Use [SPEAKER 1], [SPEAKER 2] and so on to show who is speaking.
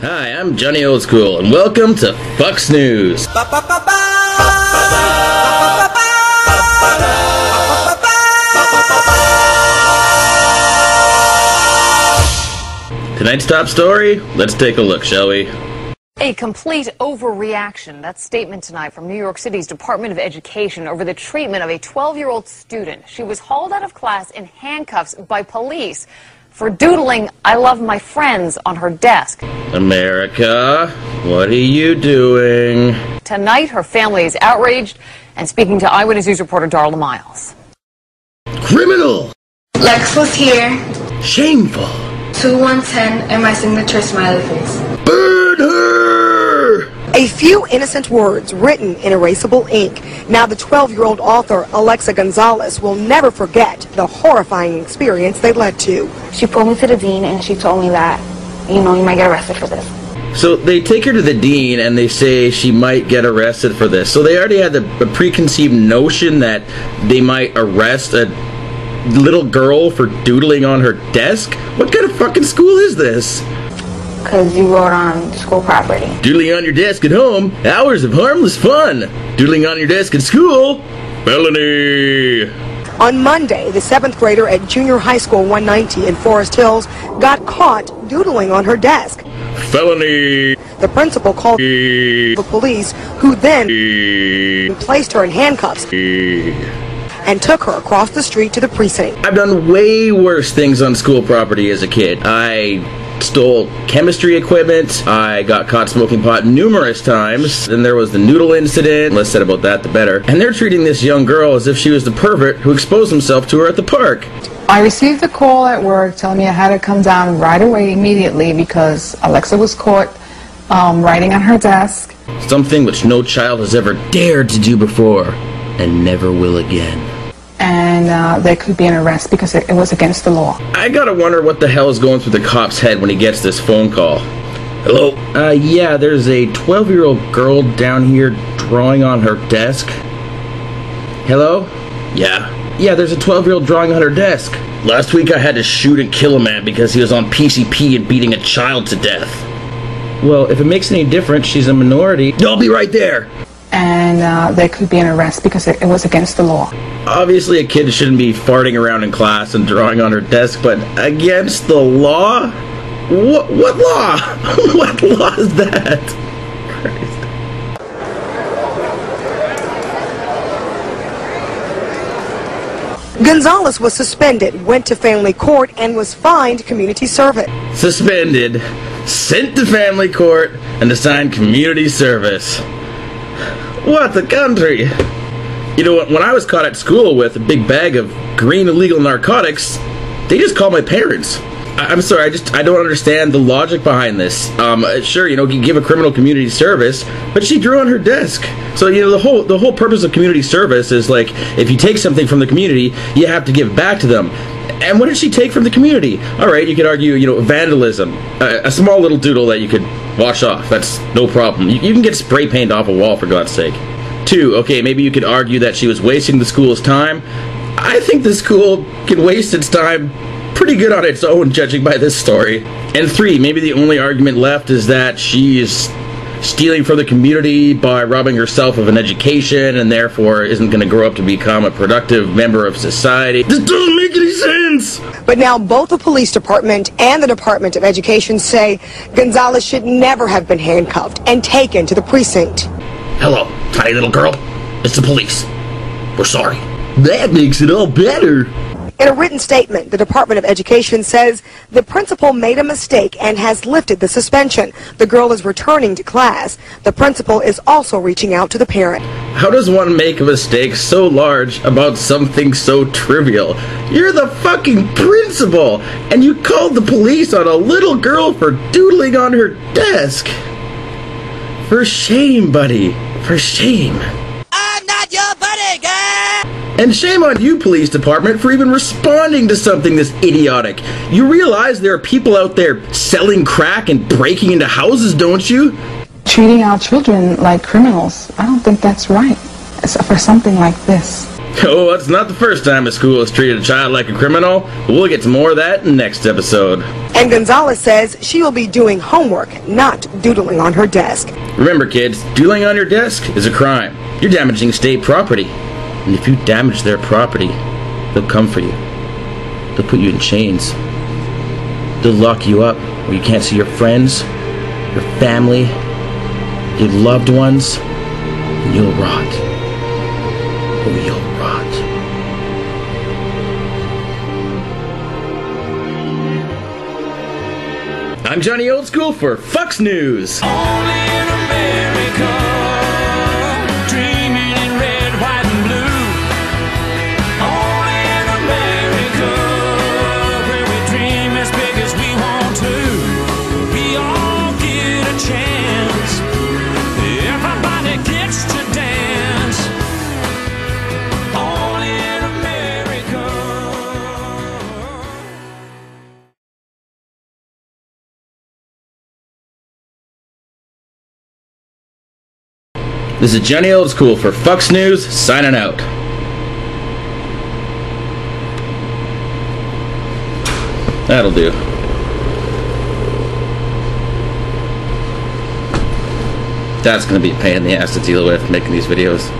[SPEAKER 1] Hi, I'm Johnny Old School, and welcome to Fox News. Tonight's top story? Let's take a look, shall we?
[SPEAKER 2] A complete overreaction. That statement tonight from New York City's Department of Education over the treatment of a 12-year-old student. She was hauled out of class in handcuffs by police. for doodling "I love my friends" on her desk.
[SPEAKER 1] America, what are you doing?
[SPEAKER 2] Tonight, her family is outraged and speaking to Eyewitness News reporter Darla Miles.
[SPEAKER 1] Criminal!
[SPEAKER 3] Lex was here.
[SPEAKER 1] Shameful!
[SPEAKER 3] 2110 and my signature smiley face.
[SPEAKER 1] Burn her!
[SPEAKER 4] A few innocent words written in erasable ink. Now the 12-year-old author, Alexa Gonzalez, will never forget the horrifying experience they led to.
[SPEAKER 3] She pulled me to the dean and she told me that, you might get arrested for this.
[SPEAKER 1] So they take her to the dean and they say she might get arrested for this. So they already had the preconceived notion that they might arrest a little girl for doodling on her desk? What kind of fucking school is this?
[SPEAKER 3] Because you wrote on school property.
[SPEAKER 1] Doodling on your desk at home, hours of harmless fun. Doodling on your desk at school, felony.
[SPEAKER 4] On Monday, the 7th grader at Junior High School 190 in Forest Hills got caught doodling on her desk.
[SPEAKER 1] Felony.
[SPEAKER 4] The principal called the police, who then placed her in handcuffs and took her across the street to the precinct.
[SPEAKER 1] I've done way worse things on school property as a kid. I stole chemistry equipment. I got caught smoking pot numerous times. Then there was the noodle incident. Less said about that, the better. And they're treating this young girl as if she was the pervert who exposed himself to her at the park.
[SPEAKER 5] I received a call at work telling me I had to come down right away immediately because Alexa was caught writing on her desk.
[SPEAKER 1] Something which no child has ever dared to do before and never will again.
[SPEAKER 5] And there could be an arrest because it was against the law.
[SPEAKER 1] I gotta wonder what the hell is going through the cop's head when he gets this phone call. Hello? Yeah, there's a 12-year-old girl down here drawing on her desk. Hello? Yeah, there's a 12-year-old drawing on her desk. Last week I had to shoot and kill a man because he was on PCP and beating a child to death. Well, if it makes any difference, she's a minority. I'll be right there!
[SPEAKER 5] And there could be an arrest because it was against the law.
[SPEAKER 1] Obviously a kid shouldn't be farting around in class and drawing on her desk, but against the law? What law? What law is that? Christ.
[SPEAKER 4] Gonzalez was suspended, went to family court, and was fined community service.
[SPEAKER 1] Suspended, sent to family court, and assigned community service. What the country? You know, when I was caught at school with a big bag of green illegal narcotics, they just called my parents. I'm sorry, I don't understand the logic behind this. Sure, you give a criminal community service, but she drew on her desk. So, the whole purpose of community service is like, if you take something from the community, you have to give back to them. And what did she take from the community? All right, you could argue, vandalism. A small little doodle that you could wash off. That's no problem. You can get spray paint off a wall, for God's sake. 2, okay, maybe you could argue that she was wasting the school's time. I think the school can waste its time pretty good on its own, judging by this story. And 3, maybe the only argument left is that she's stealing from the community by robbing herself of an education and therefore isn't going to grow up to become a productive member of society. This doesn't make any sense!
[SPEAKER 4] But now both the police department and the Department of Education say Gonzalez should never have been handcuffed and taken to the precinct.
[SPEAKER 1] Hello, tiny little girl. It's the police. We're sorry. That makes it all better.
[SPEAKER 4] In a written statement, the Department of Education says the principal made a mistake and has lifted the suspension. The girl is returning to class. The principal is also reaching out to the parent.
[SPEAKER 1] How does one make a mistake so large about something so trivial? You're the fucking principal, and you called the police on a little girl for doodling on her desk. For shame, buddy. For shame.
[SPEAKER 6] I'm not your buddy, girl!
[SPEAKER 1] And shame on you, police department, for even responding to something this idiotic. You realize there are people out there selling crack and breaking into houses, don't you?
[SPEAKER 5] Treating our children like criminals, I don't think that's right for something like this.
[SPEAKER 1] Oh, that's not the first time a school has treated a child like a criminal. We'll get to more of that in next episode.
[SPEAKER 4] And Gonzalez says she will be doing homework, not doodling on her desk.
[SPEAKER 1] Remember, kids, doodling on your desk is a crime. You're damaging state property. And if you damage their property, they'll come for you. They'll put you in chains. They'll lock you up where you can't see your friends, your family, your loved ones, and you'll rot. Oh, you'll rot. I'm Johnny Old School for Fox News.
[SPEAKER 7] Only in America, dreaming in red, white, and blue. Only in America, where we dream as big as we want to. We all get a chance. Everybody gets to dance. Only in America.
[SPEAKER 1] This is Johnny Old School for Fox News, signing out. That'll do. That's going to be a pain in the ass to deal with, making these videos.